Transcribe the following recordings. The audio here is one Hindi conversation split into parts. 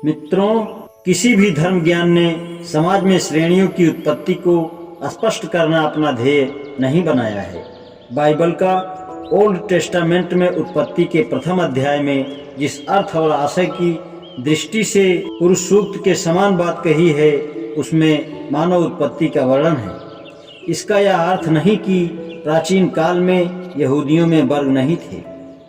मित्रों, किसी भी धर्म ज्ञान ने समाज में श्रेणियों की उत्पत्ति को स्पष्ट करना अपना ध्येय नहीं बनाया है। बाइबल का ओल्ड टेस्टामेंट में उत्पत्ति के प्रथम अध्याय में जिस अर्थ और आशय की दृष्टि से पुरुष सूक्त के समान बात कही है, उसमें मानव उत्पत्ति का वर्णन है। इसका यह अर्थ नहीं कि प्राचीन काल में यहूदियों में वर्ग नहीं थे।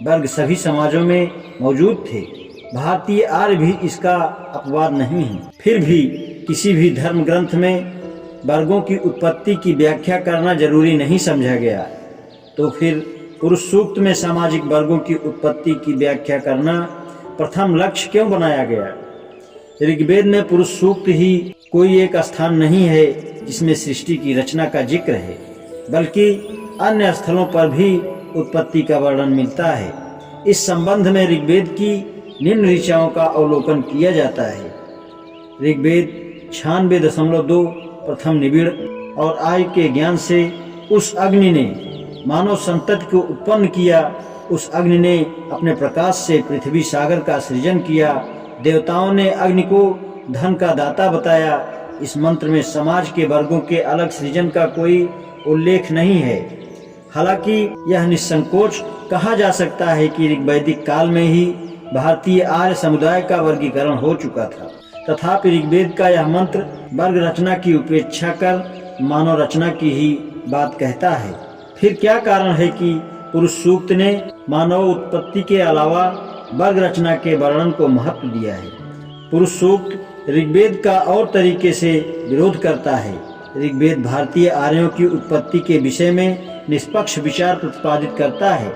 वर्ग सभी समाजों में मौजूद थे। भारतीय आर्य भी इसका अपवाद नहीं है। फिर भी किसी भी धर्म ग्रंथ में वर्गों की उत्पत्ति की व्याख्या करना जरूरी नहीं समझा गया। तो फिर पुरुष सूक्त में सामाजिक वर्गों की उत्पत्ति की व्याख्या करना प्रथम लक्ष्य क्यों बनाया गया? ऋग्वेद में पुरुष सूक्त ही कोई एक स्थान नहीं है जिसमें सृष्टि की रचना का जिक्र है, बल्कि अन्य स्थलों पर भी उत्पत्ति का वर्णन मिलता है। इस संबंध में ऋग्वेद की निम्न ऋचाओं का अवलोकन किया जाता है। ऋग्वेद 96.2 प्रथम निबिड़ और आयु के ज्ञान से उस अग्नि ने मानव संतति को उत्पन्न किया। उस अग्नि ने अपने प्रकाश से पृथ्वी सागर का सृजन किया। देवताओं ने अग्नि को धन का दाता बताया। इस मंत्र में समाज के वर्गों के अलग सृजन का कोई उल्लेख नहीं है। हालांकि यह निसंकोच कहा जा सकता है कि ऋग्वैदिक काल में ही भारतीय आर्य समुदाय का वर्गीकरण हो चुका था। तथापि ऋग्वेद का यह मंत्र वर्ग रचना की उपेक्षा कर मानव रचना की ही बात कहता है। फिर क्या कारण है कि पुरुष सूक्त ने मानव उत्पत्ति के अलावा वर्ग रचना के वर्णन को महत्व दिया है? पुरुष सूक्त ऋग्वेद का और तरीके से विरोध करता है। ऋग्वेद भारतीय आर्यों की उत्पत्ति के विषय में निष्पक्ष विचार प्रतिपादित करता है,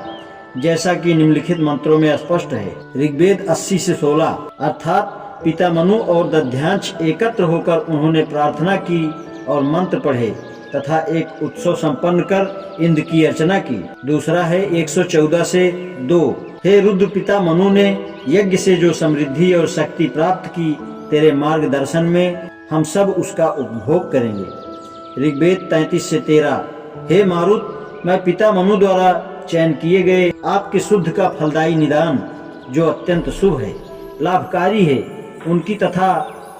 जैसा कि निम्नलिखित मंत्रों में स्पष्ट है। ऋग्वेद 80 से 16 अर्थात पिता मनु और दध्यांश एकत्र होकर उन्होंने प्रार्थना की और मंत्र पढ़े तथा एक उत्सव संपन्न कर इंद्र की अर्चना की। दूसरा है 114 से 2, हे रुद्र पिता मनु ने यज्ञ से जो समृद्धि और शक्ति प्राप्त की, तेरे मार्गदर्शन में हम सब उसका उपभोग करेंगे। ऋग्वेद 33 से 13, हे मारुत, मैं पिता मनु द्वारा चयन किए गए आपके शुद्ध का फलदायी निदान जो अत्यंत शुभ है, लाभकारी है, उनकी तथा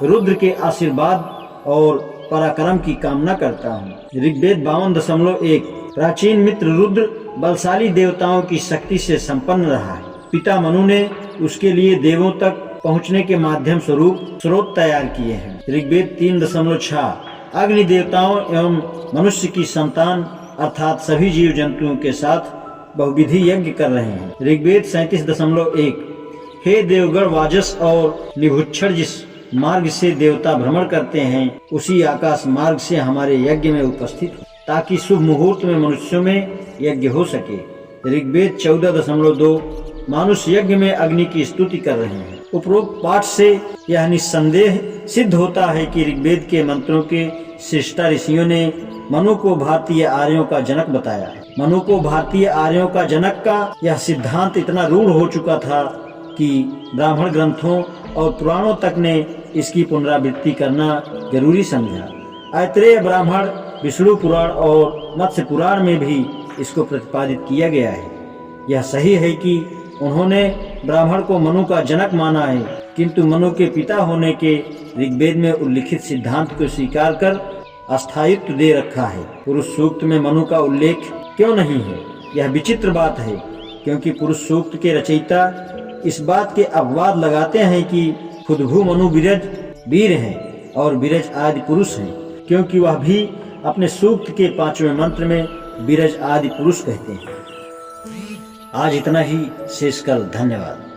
रुद्र के आशीर्वाद और पराक्रम की कामना करता हूँ। ऋग्वेद 52.1, प्राचीन मित्र रुद्र बलशाली देवताओं की शक्ति से संपन्न रहा है। पिता मनु ने उसके लिए देवों तक पहुँचने के माध्यम स्वरूप स्रोत तैयार किए हैं। ऋग्वेद 3.6, अग्नि देवताओं एवं मनुष्य की संतान अर्थात सभी जीव जंतुओं के साथ बहुविधि यज्ञ कर रहे हैं। ऋग्वेद 37.1, हे देवगण वाजस और निभुक्षर, जिस मार्ग से देवता भ्रमण करते हैं उसी आकाश मार्ग से हमारे यज्ञ में उपस्थित हो, ताकि शुभ मुहूर्त में मनुष्यों में यज्ञ हो सके। ऋग्वेद 14.2, मानुष यज्ञ में अग्नि की स्तुति कर रहे हैं। उपरोक्त पाठ से यह निस्संदेह सिद्ध होता है कि ऋग्वेद के मंत्रों के श्रेष्ठा ऋषियों ने मनु को भारतीय आर्यों का जनक बताया है। मनु को भारतीय आर्यों का जनक का यह सिद्धांत इतना रूढ़ हो चुका था कि ब्राह्मण ग्रंथों और पुराणों तक ने इसकी पुनरावृत्ति करना जरूरी समझा। ऐतरेय ब्राह्मण, विष्णु पुराण और मत्स्य पुराण में भी इसको प्रतिपादित किया गया है। यह सही है कि उन्होंने ब्राह्मण को मनु का जनक माना है, किंतु मनु के पिता होने के ऋग्वेद में उल्लिखित सिद्धांत को स्वीकार कर अस्थायित्व दे रखा है। पुरुष सूक्त में मनु का उल्लेख क्यों नहीं है? यह विचित्र बात है, क्योंकि पुरुष सूक्त के रचयिता इस बात के अपवाद लगाते हैं कि खुद भू मनु विरज वीर हैं और विरज आदि पुरुष हैं, क्योंकि वह भी अपने सूक्त के 5वें मंत्र में विरज आदि पुरुष कहते हैं। आज इतना ही, शेष कल। धन्यवाद।